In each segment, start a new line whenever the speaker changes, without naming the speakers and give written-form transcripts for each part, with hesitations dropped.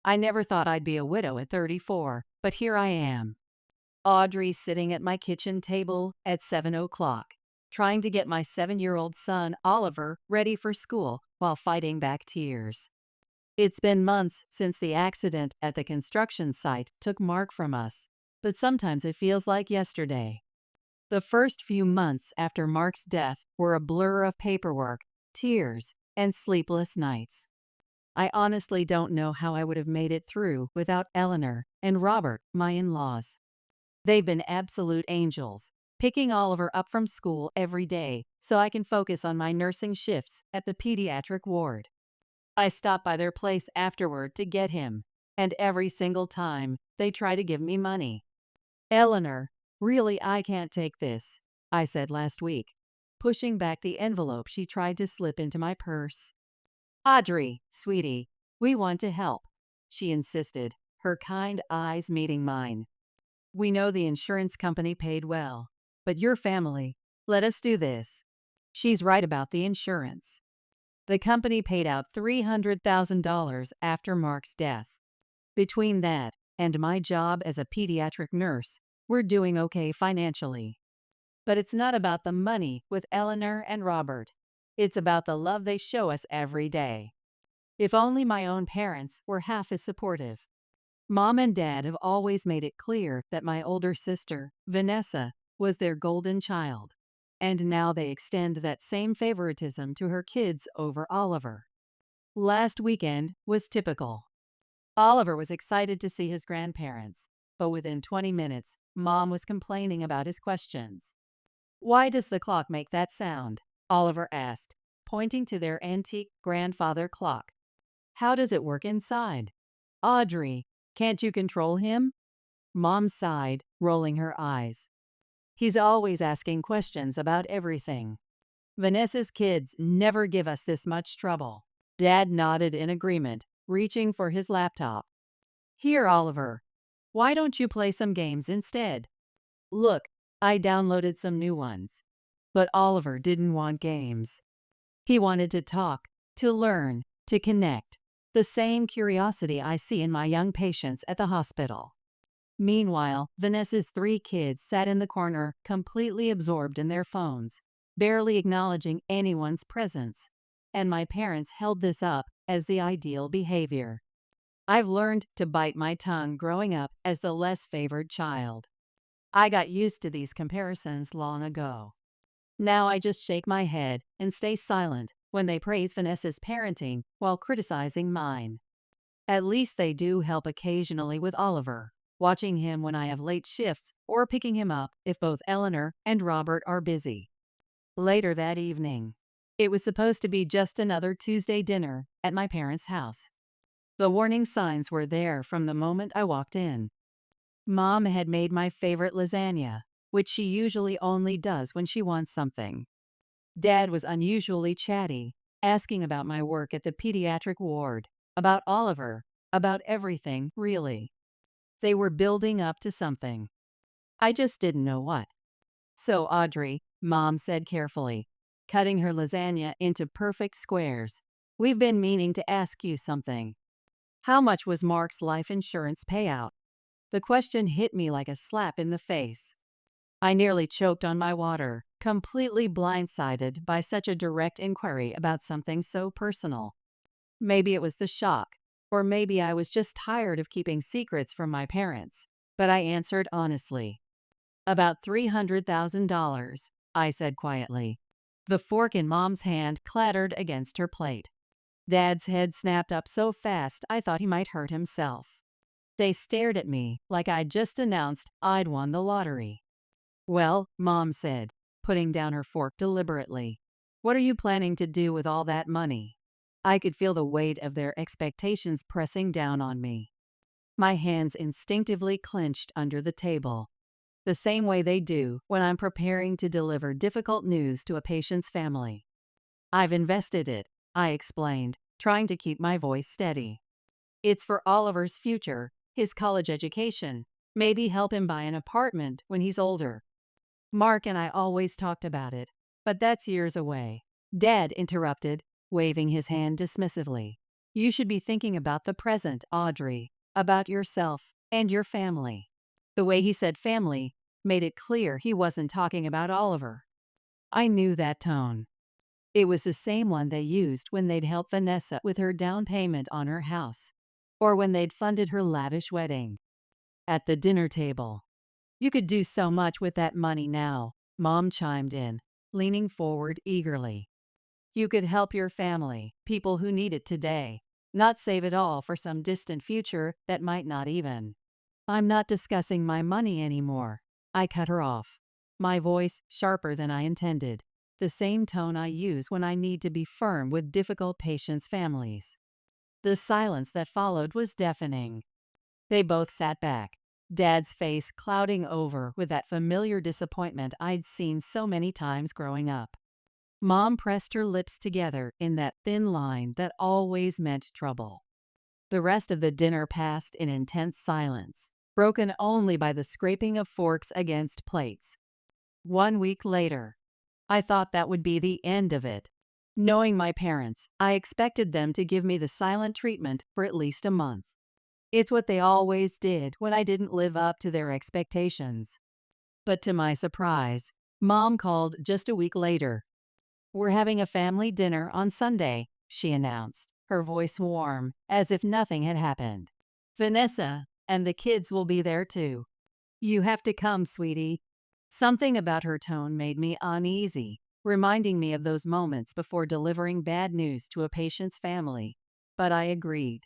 I never thought I'd be a widow at 34, but here I am. Audrey sitting at my kitchen table at 7 o'clock, trying to get my 7-year-old son, Oliver, ready for school while fighting back tears. It's been months since the accident at the construction site took Mark from us, but sometimes it feels like yesterday. The first few months after Mark's death were a blur of paperwork, tears, and sleepless nights. I honestly don't know how I would have made it through without Eleanor and Robert, my in-laws. They've been absolute angels, picking Oliver up from school every day so I can focus on my nursing shifts at the pediatric ward. I stop by their place afterward to get him, and every single time, they try to give me money. Eleanor, really, I can't take this, I said last week, pushing back the envelope she tried to slip into my purse. Audrey, sweetie, we want to help, she insisted, her kind eyes meeting mine. We know the insurance company paid well, but your family, let us do this. She's right about the insurance. The company paid out $300,000 after Mark's death. Between that and my job as a pediatric nurse, we're doing okay financially. But it's not about the money with Eleanor and Robert. It's about the love they show us every day. If only my own parents were half as supportive. Mom and Dad have always made it clear that my older sister, Vanessa, was their golden child. And now they extend that same favoritism to her kids over Oliver. Last weekend was typical. Oliver was excited to see his grandparents, but within 20 minutes, Mom was complaining about his questions. Why does the clock make that sound? Oliver asked, pointing to their antique grandfather clock. How does it work inside? Audrey, can't you control him? Mom sighed, rolling her eyes. He's always asking questions about everything. Vanessa's kids never give us this much trouble. Dad nodded in agreement, reaching for his laptop. Here, Oliver. Why don't you play some games instead? Look, I downloaded some new ones. But Oliver didn't want games. He wanted to talk, to learn, to connect. The same curiosity I see in my young patients at the hospital. Meanwhile, Vanessa's 3 kids sat in the corner, completely absorbed in their phones, barely acknowledging anyone's presence. And my parents held this up as the ideal behavior. I've learned to bite my tongue growing up as the less favored child. I got used to these comparisons long ago. Now I just shake my head and stay silent when they praise Vanessa's parenting while criticizing mine. At least they do help occasionally with Oliver, watching him when I have late shifts or picking him up if both Eleanor and Robert are busy. Later that evening, it was supposed to be just another Tuesday dinner at my parents' house. The warning signs were there from the moment I walked in. Mom had made my favorite lasagna, which she usually only does when she wants something. Dad was unusually chatty, asking about my work at the pediatric ward, about Oliver, about everything, really. They were building up to something. I just didn't know what. So, Audrey, Mom said carefully, cutting her lasagna into perfect squares, we've been meaning to ask you something. How much was Mark's life insurance payout? The question hit me like a slap in the face. I nearly choked on my water, completely blindsided by such a direct inquiry about something so personal. Maybe it was the shock, or maybe I was just tired of keeping secrets from my parents, but I answered honestly. About $300,000, I said quietly. The fork in Mom's hand clattered against her plate. Dad's head snapped up so fast I thought he might hurt himself. They stared at me like I'd just announced I'd won the lottery. Well, Mom said, putting down her fork deliberately, what are you planning to do with all that money? I could feel the weight of their expectations pressing down on me. My hands instinctively clenched under the table, the same way they do when I'm preparing to deliver difficult news to a patient's family. I've invested it, I explained, trying to keep my voice steady. It's for Oliver's future, his college education, maybe help him buy an apartment when he's older. Mark and I always talked about it, but that's years away. Dad interrupted, waving his hand dismissively. You should be thinking about the present, Audrey, about yourself and your family. The way he said family made it clear he wasn't talking about Oliver. I knew that tone. It was the same one they used when they'd helped Vanessa with her down payment on her house, or when they'd funded her lavish wedding. At the dinner table. You could do so much with that money now, Mom chimed in, leaning forward eagerly. You could help your family, people who need it today, not save it all for some distant future that might not even. I'm not discussing my money anymore. I cut her off, my voice sharper than I intended, the same tone I use when I need to be firm with difficult patients' families. The silence that followed was deafening. They both sat back, Dad's face clouding over with that familiar disappointment I'd seen so many times growing up. Mom pressed her lips together in that thin line that always meant trouble. The rest of the dinner passed in intense silence, broken only by the scraping of forks against plates. 1 week later. I thought that would be the end of it. Knowing my parents, I expected them to give me the silent treatment for at least a month. It's what they always did when I didn't live up to their expectations. But to my surprise, Mom called just a week later. We're having a family dinner on Sunday, she announced, her voice warm, as if nothing had happened. Vanessa and the kids will be there too. You have to come, sweetie. Something about her tone made me uneasy, reminding me of those moments before delivering bad news to a patient's family. But I agreed.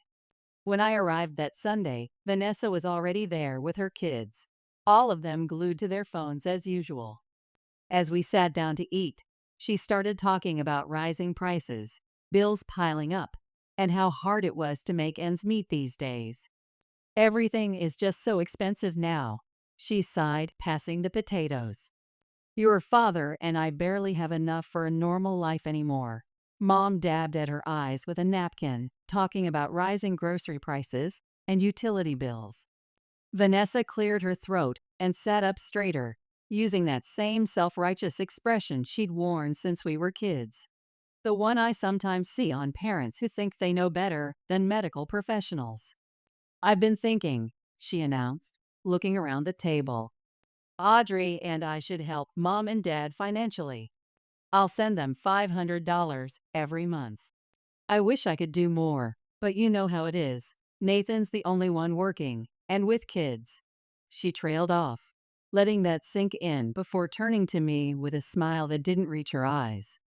When I arrived that Sunday, Vanessa was already there with her kids, all of them glued to their phones as usual. As we sat down to eat, she started talking about rising prices, bills piling up, and how hard it was to make ends meet these days. Everything is just so expensive now, she sighed, passing the potatoes. Your father and I barely have enough for a normal life anymore. Mom dabbed at her eyes with a napkin, talking about rising grocery prices and utility bills. Vanessa cleared her throat and sat up straighter, using that same self-righteous expression she'd worn since we were kids. The one I sometimes see on parents who think they know better than medical professionals. I've been thinking, she announced, looking around the table. Audrey and I should help Mom and Dad financially. I'll send them $500 every month. I wish I could do more, but you know how it is. Nathan's the only one working, and with kids. She trailed off, letting that sink in before turning to me with a smile that didn't reach her eyes.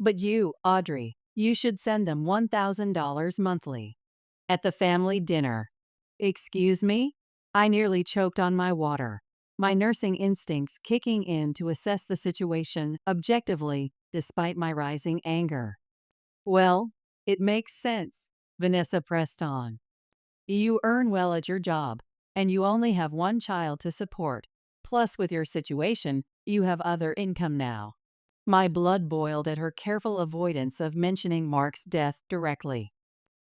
But you, Audrey, you should send them $1,000 monthly. At the family dinner. Excuse me? I nearly choked on my water, my nursing instincts kicking in to assess the situation objectively despite my rising anger. Well, it makes sense, Vanessa pressed on. You earn well at your job, and you only have one child to support. Plus, with your situation, you have other income now. My blood boiled at her careful avoidance of mentioning Mark's death directly.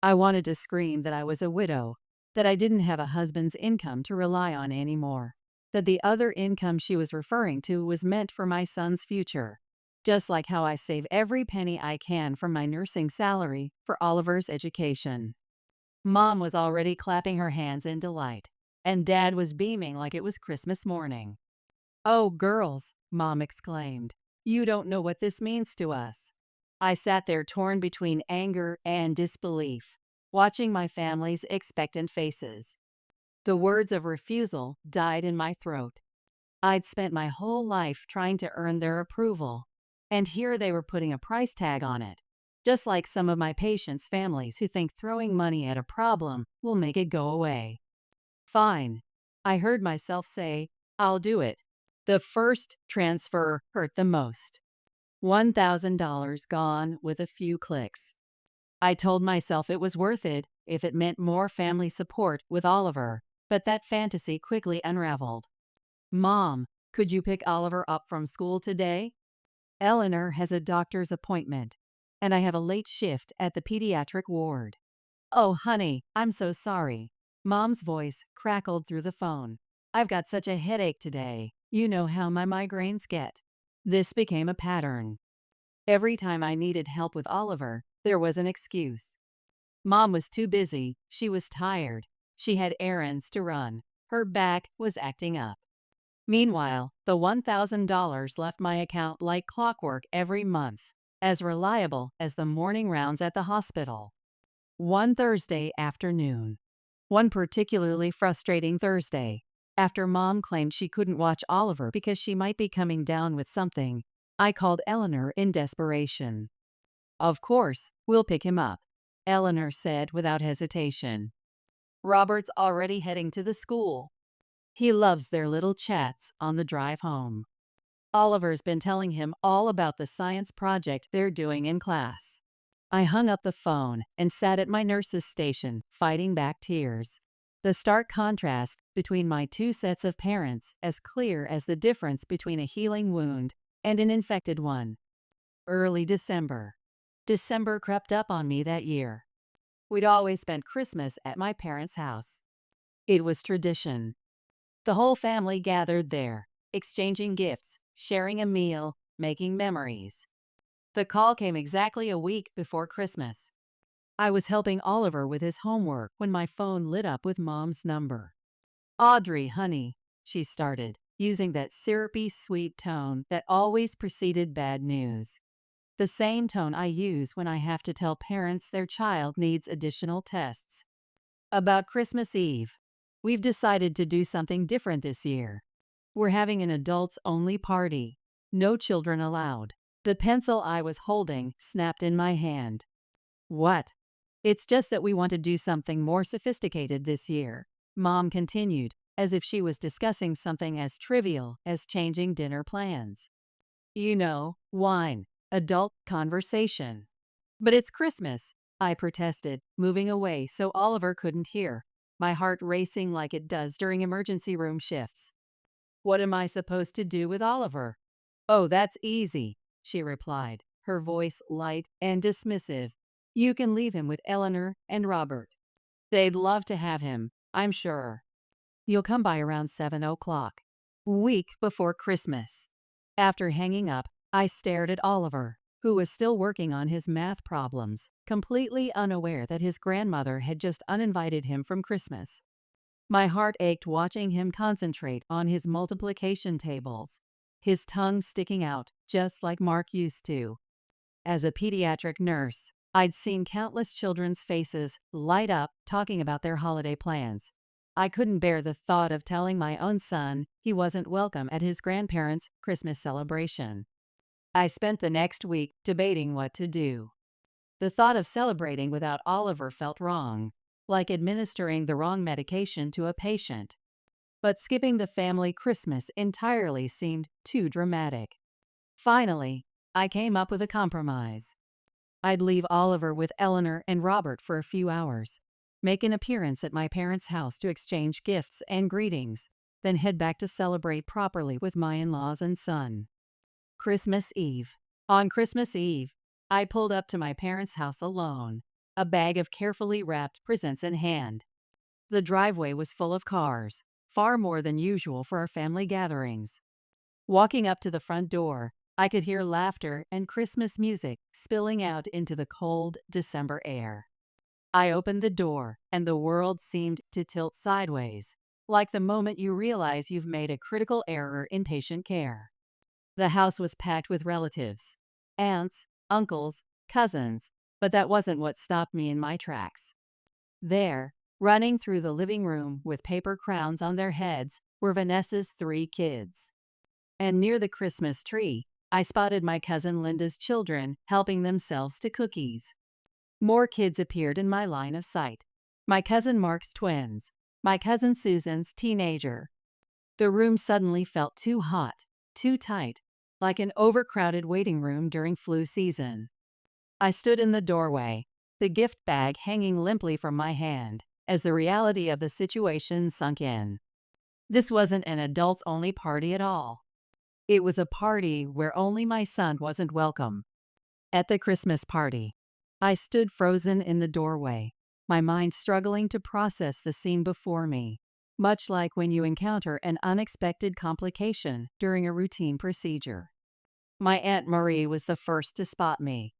I wanted to scream that I was a widow, that I didn't have a husband's income to rely on anymore, that the other income she was referring to was meant for my son's future, just like how I save every penny I can from my nursing salary for Oliver's education. Mom was already clapping her hands in delight, and Dad was beaming like it was Christmas morning. Oh, girls, Mom exclaimed, you don't know what this means to us. I sat there torn between anger and disbelief, watching my family's expectant faces. The words of refusal died in my throat. I'd spent my whole life trying to earn their approval, and here they were putting a price tag on it, just like some of my patients' families who think throwing money at a problem will make it go away. Fine, I heard myself say, I'll do it. The first transfer hurt the most. $1,000 gone with a few clicks. I told myself it was worth it if it meant more family support with Oliver, but that fantasy quickly unraveled. Mom, could you pick Oliver up from school today? Eleanor has a doctor's appointment, and I have a late shift at the pediatric ward. Oh, honey, I'm so sorry. Mom's voice crackled through the phone. I've got such a headache today. You know how my migraines get. This became a pattern. Every time I needed help with Oliver, there was an excuse. Mom was too busy. She was tired. She had errands to run. Her back was acting up. Meanwhile, the $1,000 left my account like clockwork every month, as reliable as the morning rounds at the hospital. One Thursday afternoon. One particularly frustrating Thursday. After Mom claimed she couldn't watch Oliver because she might be coming down with something, I called Eleanor in desperation. "Of course, we'll pick him up," Eleanor said without hesitation. "Robert's already heading to the school. He loves their little chats on the drive home. Oliver's been telling him all about the science project they're doing in class." I hung up the phone and sat at my nurse's station, fighting back tears. The stark contrast between my two sets of parents as clear as the difference between a healing wound and an infected one. Early December. December crept up on me that year. We'd always spent Christmas at my parents' house. It was tradition. The whole family gathered there, exchanging gifts, sharing a meal, making memories. The call came exactly a week before Christmas. I was helping Oliver with his homework when my phone lit up with Mom's number. "Audrey, honey," she started, using that syrupy sweet tone that always preceded bad news. The same tone I use when I have to tell parents their child needs additional tests. "About Christmas Eve. We've decided to do something different this year. We're having an adults-only party. No children allowed." The pencil I was holding snapped in my hand. "What?" "It's just that we want to do something more sophisticated this year," Mom continued, as if she was discussing something as trivial as changing dinner plans. "You know, wine, adult conversation." "But it's Christmas," I protested, moving away so Oliver couldn't hear, my heart racing like it does during emergency room shifts. "What am I supposed to do with Oliver?" "Oh, that's easy," she replied, her voice light and dismissive. "You can leave him with Eleanor and Robert. They'd love to have him, I'm sure. You'll come by around 7 o'clock. Week before Christmas." After hanging up, I stared at Oliver, who was still working on his math problems, completely unaware that his grandmother had just uninvited him from Christmas. My heart ached watching him concentrate on his multiplication tables, his tongue sticking out just like Mark used to. As a pediatric nurse, I'd seen countless children's faces light up talking about their holiday plans. I couldn't bear the thought of telling my own son he wasn't welcome at his grandparents' Christmas celebration. I spent the next week debating what to do. The thought of celebrating without Oliver felt wrong, like administering the wrong medication to a patient. But skipping the family Christmas entirely seemed too dramatic. Finally, I came up with a compromise. I'd leave Oliver with Eleanor and Robert for a few hours, make an appearance at my parents' house to exchange gifts and greetings, then head back to celebrate properly with my in-laws and son. Christmas Eve. On Christmas Eve, I pulled up to my parents' house alone, a bag of carefully wrapped presents in hand. The driveway was full of cars, far more than usual for our family gatherings. Walking up to the front door, I could hear laughter and Christmas music spilling out into the cold December air. I opened the door, and the world seemed to tilt sideways, like the moment you realize you've made a critical error in patient care. The house was packed with relatives, aunts, uncles, cousins, but that wasn't what stopped me in my tracks. There, running through the living room with paper crowns on their heads, were Vanessa's 3 kids. And near the Christmas tree, I spotted my cousin Linda's children helping themselves to cookies. More kids appeared in my line of sight. My cousin Mark's twins, my cousin Susan's teenager. The room suddenly felt too hot, too tight, like an overcrowded waiting room during flu season. I stood in the doorway, the gift bag hanging limply from my hand, as the reality of the situation sunk in. This wasn't an adults-only party at all. It was a party where only my son wasn't welcome. At the Christmas party, I stood frozen in the doorway, my mind struggling to process the scene before me, much like when you encounter an unexpected complication during a routine procedure. My Aunt Marie was the first to spot me.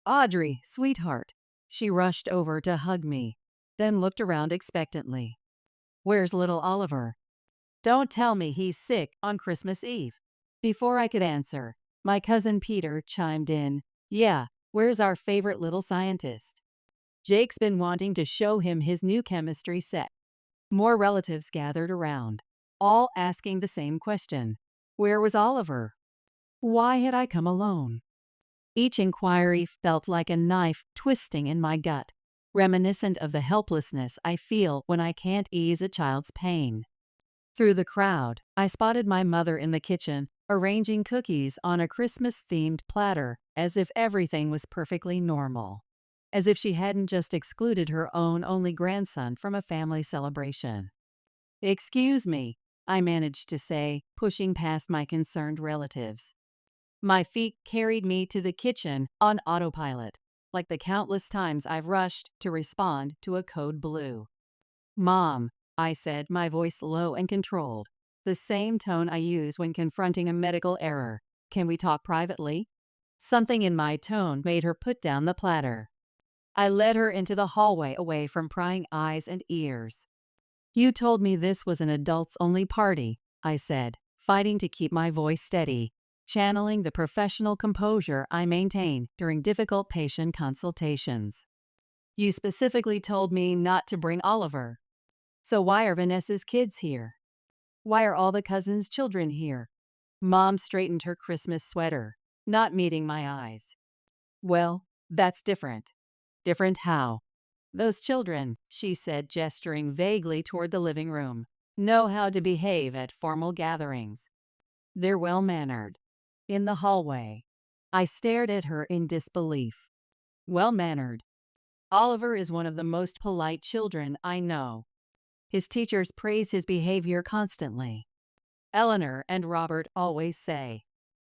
"Audrey, sweetheart," She rushed over to hug me, then looked around expectantly. "Where's little Oliver? Don't tell me he's sick on Christmas Eve." Before I could answer, my cousin Peter chimed in, "Yeah, where's our favorite little scientist? Jake's been wanting to show him his new chemistry set." More relatives gathered around, all asking the same question. Where was Oliver? Why had I come alone? Each inquiry felt like a knife twisting in my gut, reminiscent of the helplessness I feel when I can't ease a child's pain. Through the crowd, I spotted my mother in the kitchen, arranging cookies on a Christmas-themed platter as if everything was perfectly normal. As if she hadn't just excluded her own only grandson from a family celebration. "Excuse me," I managed to say, pushing past my concerned relatives. My feet carried me to the kitchen on autopilot, like the countless times I've rushed to respond to a code blue. "Mom," I said, my voice low and controlled, the same tone I use when confronting a medical error. "Can we talk privately?" Something in my tone made her put down the platter. I led her into the hallway away from prying eyes and ears. "You told me this was an adults-only party," I said, fighting to keep my voice steady, channeling the professional composure I maintain during difficult patient consultations. "You specifically told me not to bring Oliver. So why are Vanessa's kids here? Why are all the cousins' children here?" Mom straightened her Christmas sweater, not meeting my eyes. "Well, that's different." "Different how?" "Those children," she said, gesturing vaguely toward the living room, "know how to behave at formal gatherings. They're well-mannered." In the hallway, I stared at her in disbelief. "Well-mannered? Oliver is one of the most polite children I know. His teachers praise his behavior constantly. Eleanor and Robert always say."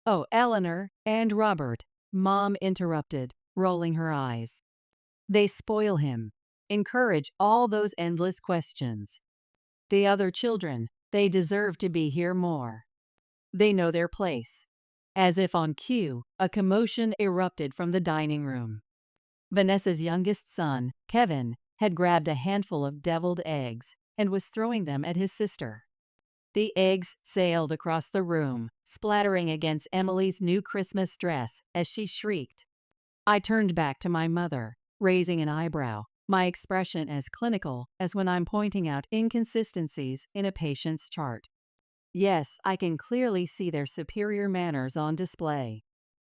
"Oh, Eleanor and Robert," Mom interrupted, rolling her eyes. "They spoil him, encourage all those endless questions. The other children, they deserve to be here more. They know their place." As if on cue, a commotion erupted from the dining room. Vanessa's youngest son, Kevin, had grabbed a handful of deviled eggs and was throwing them at his sister. The eggs sailed across the room, splattering against Emily's new Christmas dress as she shrieked. I turned back to my mother, raising an eyebrow, my expression as clinical as when I'm pointing out inconsistencies in a patient's chart. "Yes, I can clearly see their superior manners on display.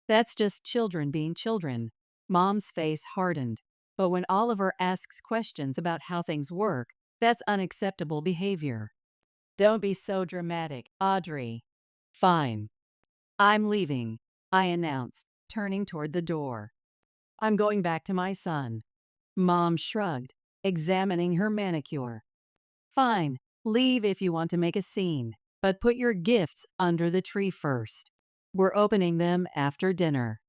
That's just children being children." Mom's face hardened. "But when Oliver asks questions about how things work, that's unacceptable behavior." "Don't be so dramatic, Audrey." "Fine. I'm leaving," I announced, turning toward the door. "I'm going back to my son." Mom shrugged, examining her manicure. "Fine, leave if you want to make a scene, but put your gifts under the tree first. We're opening them after dinner."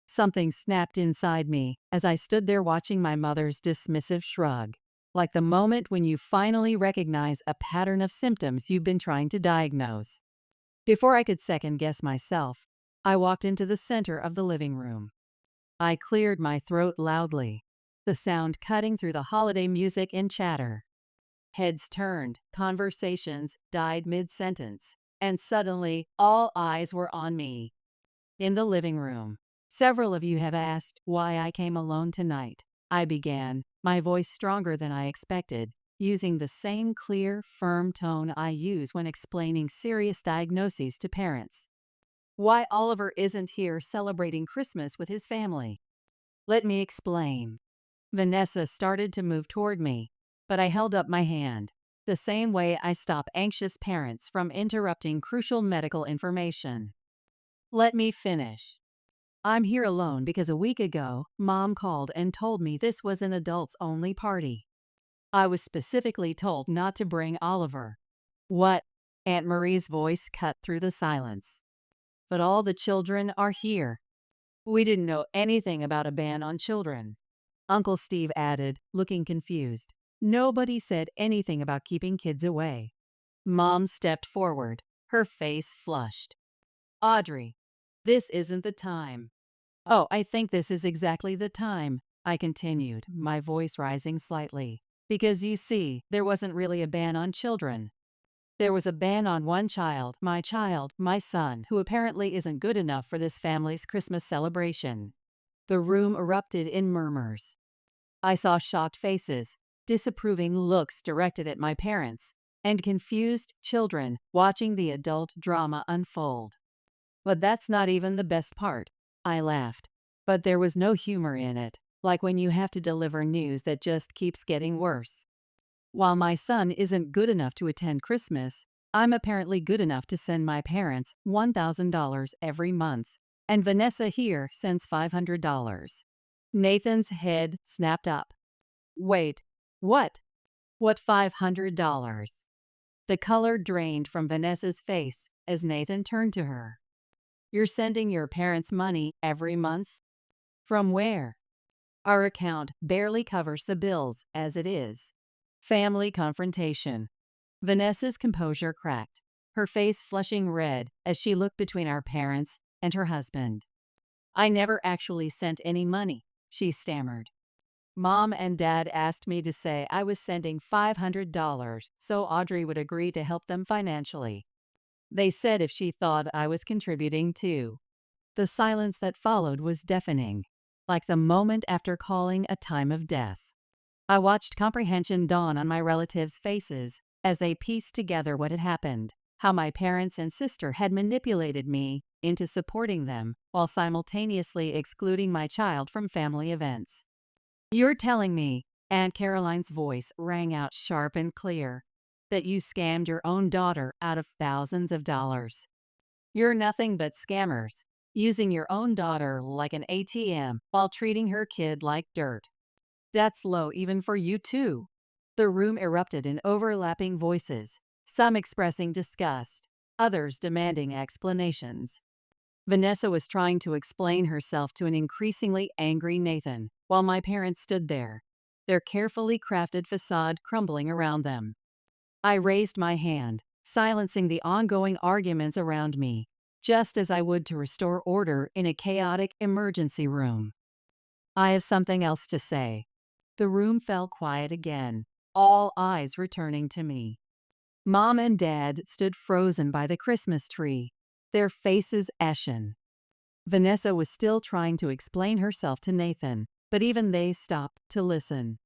Something snapped inside me as I stood there watching my mother's dismissive shrug, like the moment when you finally recognize a pattern of symptoms you've been trying to diagnose. Before I could second-guess myself, I walked into the center of the living room. I cleared my throat loudly, the sound cutting through the holiday music and chatter. Heads turned, conversations died mid-sentence, and suddenly all eyes were on me. In the living room, "Several of you have asked why I came alone tonight," I began, my voice stronger than I expected, using the same clear, firm tone I use when explaining serious diagnoses to parents. "Why Oliver isn't here celebrating Christmas with his family." "Let me explain." Vanessa started to move toward me, but I held up my hand, the same way I stop anxious parents from interrupting crucial medical information. "Let me finish. I'm here alone because a week ago, Mom called and told me this was an adults-only party. I was specifically told not to bring Oliver." "What?" Aunt Marie's voice cut through the silence. "But all the children are here." "We didn't know anything about a ban on children," Uncle Steve added, looking confused. "Nobody said anything about keeping kids away." Mom stepped forward, her face flushed. "Audrey, this isn't the time." "Oh, I think this is exactly the time," I continued, my voice rising slightly. Because you see, there wasn't really a ban on children. There was a ban on one child, my son, who apparently isn't good enough for this family's Christmas celebration. The room erupted in murmurs. I saw shocked faces, disapproving looks directed at my parents, and confused children watching the adult drama unfold. But that's not even the best part. I laughed. But there was no humor in it, like when you have to deliver news that just keeps getting worse. While my son isn't good enough to attend Christmas, I'm apparently good enough to send my parents $1,000 every month, and Vanessa here sends $500. Nathan's head snapped up. Wait, what? What $500? The color drained from Vanessa's face as Nathan turned to her. You're sending your parents money every month? From where? Our account barely covers the bills as it is. Family confrontation. Vanessa's composure cracked, her face flushing red as she looked between our parents and her husband. I never actually sent any money, she stammered. Mom and Dad asked me to say I was sending $500 so Audrey would agree to help them financially. They said if she thought I was contributing too. The silence that followed was deafening, like the moment after calling a time of death. I watched comprehension dawn on my relatives' faces as they pieced together what had happened, how my parents and sister had manipulated me into supporting them while simultaneously excluding my child from family events. You're telling me, Aunt Caroline's voice rang out sharp and clear, that you scammed your own daughter out of thousands of dollars. You're nothing but scammers, using your own daughter like an ATM while treating her kid like dirt. That's low even for you too. The room erupted in overlapping voices, some expressing disgust, others demanding explanations. Vanessa was trying to explain herself to an increasingly angry Nathan, while my parents stood there, their carefully crafted facade crumbling around them. I raised my hand, silencing the ongoing arguments around me, just as I would to restore order in a chaotic emergency room. I have something else to say. The room fell quiet again, all eyes returning to me. Mom and Dad stood frozen by the Christmas tree, their faces ashen. Vanessa was still trying to explain herself to Nathan, but even they stopped to listen.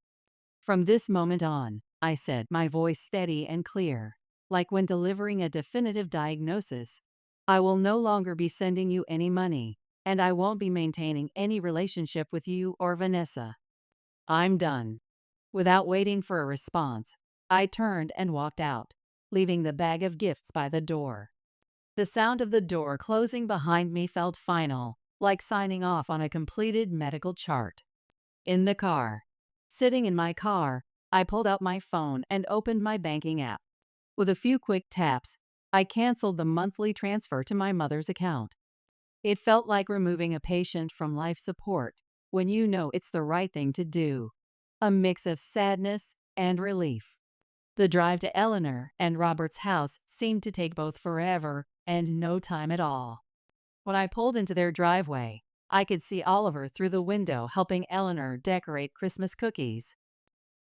From this moment on, I said, my voice steady and clear, like when delivering a definitive diagnosis, I will no longer be sending you any money, and I won't be maintaining any relationship with you or Vanessa. I'm done. Without waiting for a response, I turned and walked out, leaving the bag of gifts by the door. The sound of the door closing behind me felt final, like signing off on a completed medical chart. In the car. Sitting in my car, I pulled out my phone and opened my banking app. With a few quick taps, I canceled the monthly transfer to my mother's account. It felt like removing a patient from life support when you know it's the right thing to do. A mix of sadness and relief. The drive to Eleanor and Robert's house seemed to take both forever and no time at all. When I pulled into their driveway, I could see Oliver through the window helping Eleanor decorate Christmas cookies.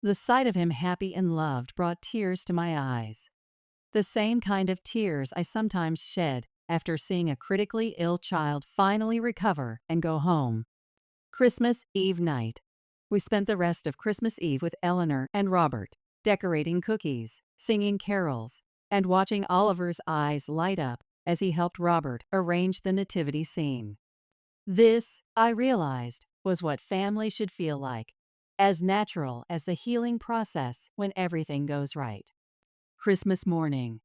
The sight of him happy and loved brought tears to my eyes. The same kind of tears I sometimes shed after seeing a critically ill child finally recover and go home. Christmas Eve night. We spent the rest of Christmas Eve with Eleanor and Robert, decorating cookies, singing carols, and watching Oliver's eyes light up as he helped Robert arrange the nativity scene. This, I realized, was what family should feel like, as natural as the healing process when everything goes right. Christmas morning.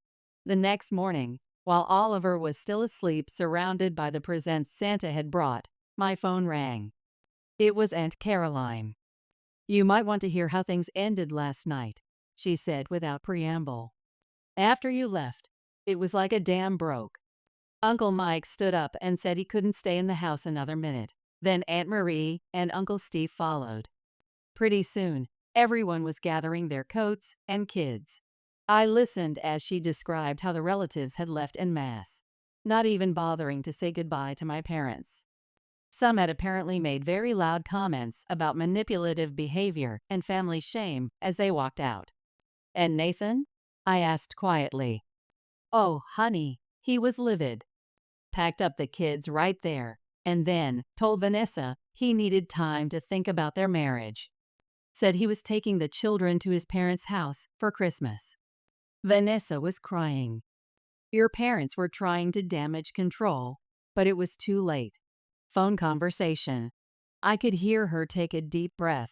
The next morning, while Oliver was still asleep surrounded by the presents Santa had brought, my phone rang. It was Aunt Caroline. You might want to hear how things ended last night, she said without preamble. After you left, it was like a dam broke. Uncle Mike stood up and said he couldn't stay in the house another minute. Then Aunt Marie and Uncle Steve followed. Pretty soon, everyone was gathering their coats and kids. I listened as she described how the relatives had left en masse, not even bothering to say goodbye to my parents. Some had apparently made very loud comments about manipulative behavior and family shame as they walked out. "And Nathan?" I asked quietly. "Oh, honey," he was livid. Packed up the kids right there, and then told Vanessa he needed time to think about their marriage. Said he was taking the children to his parents' house for Christmas. Vanessa was crying. Your parents were trying to damage control, but it was too late. Phone conversation. I could hear her take a deep breath.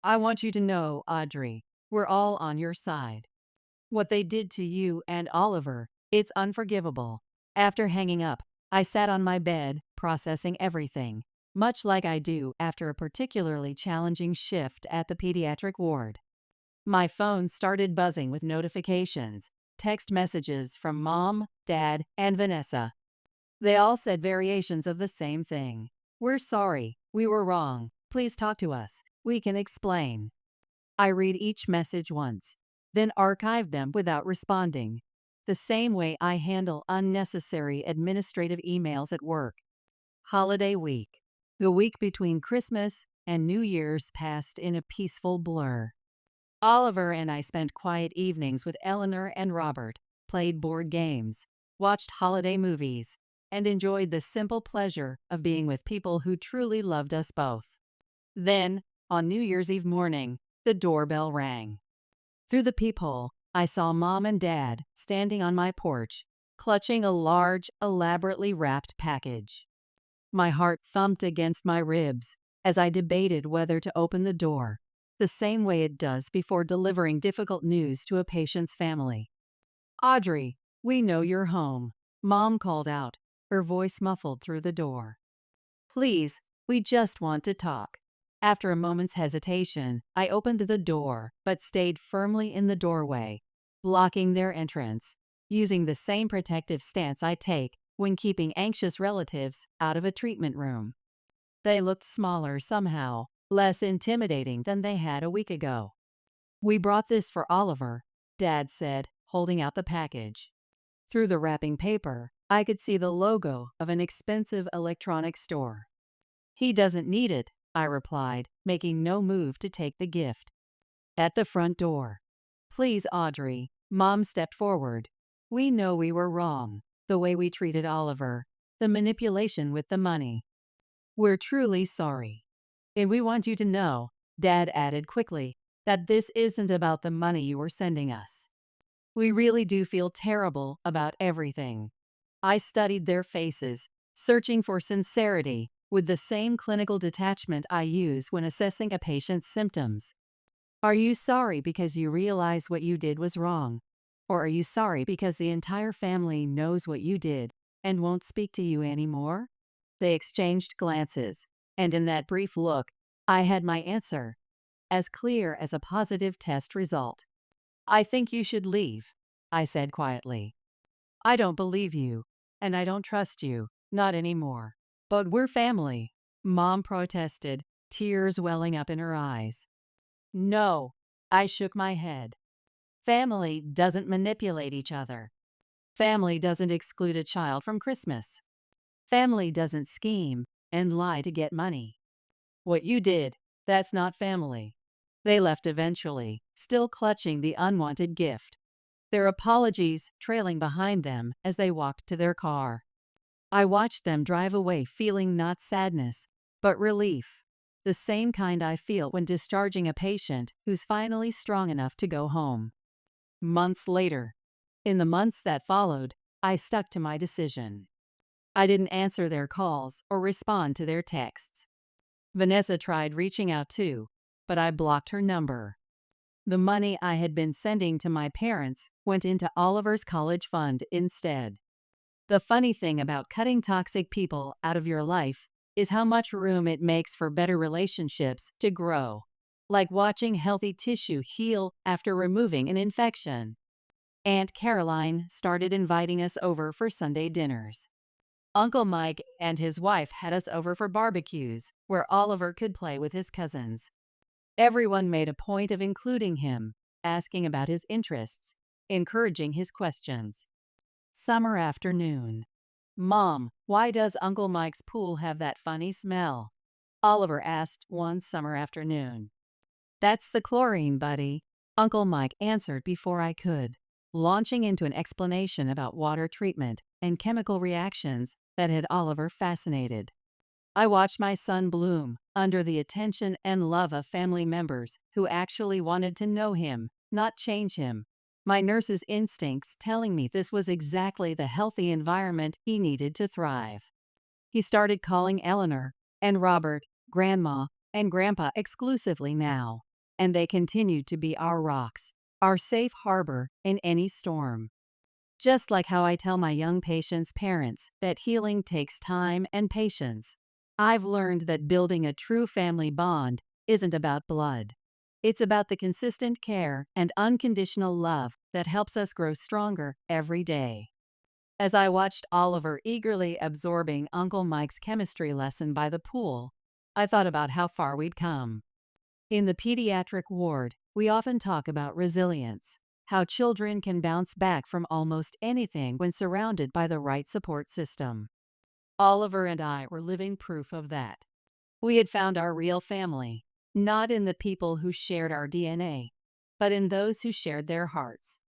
"I want you to know, Audrey, we're all on your side. What they did to you and Oliver, it's unforgivable." After hanging up, I sat on my bed, processing everything, much like I do after a particularly challenging shift at the pediatric ward. My phone started buzzing with notifications, text messages from Mom, Dad, and Vanessa. They all said variations of the same thing. "We're sorry. We were wrong. Please talk to us. We can explain." I read each message once, then archive them without responding, the same way I handle unnecessary administrative emails at work. Holiday week. The week between Christmas and New Year's passed in a peaceful blur. Oliver and I spent quiet evenings with Eleanor and Robert, played board games, watched holiday movies, and enjoyed the simple pleasure of being with people who truly loved us both. Then, on New Year's Eve morning, the doorbell rang. Through the peephole, I saw Mom and Dad standing on my porch, clutching a large, elaborately wrapped package. My heart thumped against my ribs as I debated whether to open the door, the same way it does before delivering difficult news to a patient's family. "Audrey, we know you're home," Mom called out, her voice muffled through the door. "Please, we just want to talk." After a moment's hesitation, I opened the door but stayed firmly in the doorway, blocking their entrance, using the same protective stance I take when keeping anxious relatives out of a treatment room. They looked smaller somehow, less intimidating than they had a week ago. "We brought this for Oliver," Dad said, holding out the package. Through the wrapping paper, I could see the logo of an expensive electronics store. "He doesn't need it," I replied, making no move to take the gift. At the front door. "Please, Audrey," Mom stepped forward. "We know we were wrong, the way we treated Oliver, the manipulation with the money. We're truly sorry. And we want you to know," Dad added quickly, "that this isn't about the money you were sending us. We really do feel terrible about everything." I studied their faces, searching for sincerity with the same clinical detachment I use when assessing a patient's symptoms. Are you sorry because you realize what you did was wrong? Or are you sorry because the entire family knows what you did and won't speak to you anymore? They exchanged glances, and in that brief look, I had my answer, as clear as a positive test result. "I think you should leave," I said quietly. "I don't believe you, and I don't trust you, not anymore." "But we're family," Mom protested, tears welling up in her eyes. "No," I shook my head. "Family doesn't manipulate each other. Family doesn't exclude a child from Christmas. Family doesn't scheme and lie to get money. What you did, that's not family." They left eventually, still clutching the unwanted gift, their apologies trailing behind them as they walked to their car. I watched them drive away feeling not sadness, but relief, the same kind I feel when discharging a patient who's finally strong enough to go home. Months later. In the months that followed, I stuck to my decision. I didn't answer their calls or respond to their texts. Vanessa tried reaching out too, but I blocked her number. The money I had been sending to my parents went into Oliver's college fund instead. The funny thing about cutting toxic people out of your life is how much room it makes for better relationships to grow, like watching healthy tissue heal after removing an infection. Aunt Caroline started inviting us over for Sunday dinners. Uncle Mike and his wife had us over for barbecues, where Oliver could play with his cousins. Everyone made a point of including him, asking about his interests, encouraging his questions. Summer afternoon. Mom, why does Uncle Mike's pool have that funny smell? Oliver asked one summer afternoon. That's the chlorine, buddy, Uncle Mike answered before I could, launching into an explanation about water treatment and chemical reactions that had Oliver fascinated. I watched my son bloom under the attention and love of family members who actually wanted to know him, not change him. My nurse's instincts telling me this was exactly the healthy environment he needed to thrive. He started calling Eleanor and Robert Grandma and Grandpa exclusively now, and they continued to be our rocks, our safe harbor in any storm. Just like how I tell my young patients' parents that healing takes time and patience, I've learned that building a true family bond isn't about blood. It's about the consistent care and unconditional love that helps us grow stronger every day. As I watched Oliver eagerly absorbing Uncle Mike's chemistry lesson by the pool, I thought about how far we'd come. In the pediatric ward, we often talk about resilience, how children can bounce back from almost anything when surrounded by the right support system. Oliver and I were living proof of that. We had found our real family, not in the people who shared our DNA, but in those who shared their hearts.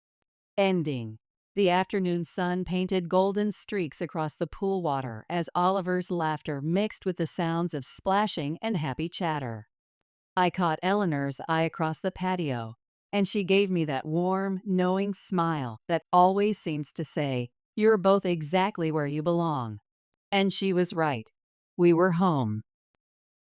Ending. The afternoon sun painted golden streaks across the pool water as Oliver's laughter mixed with the sounds of splashing and happy chatter. I caught Eleanor's eye across the patio, and she gave me that warm, knowing smile that always seems to say, "You're both exactly where you belong." And she was right. We were home.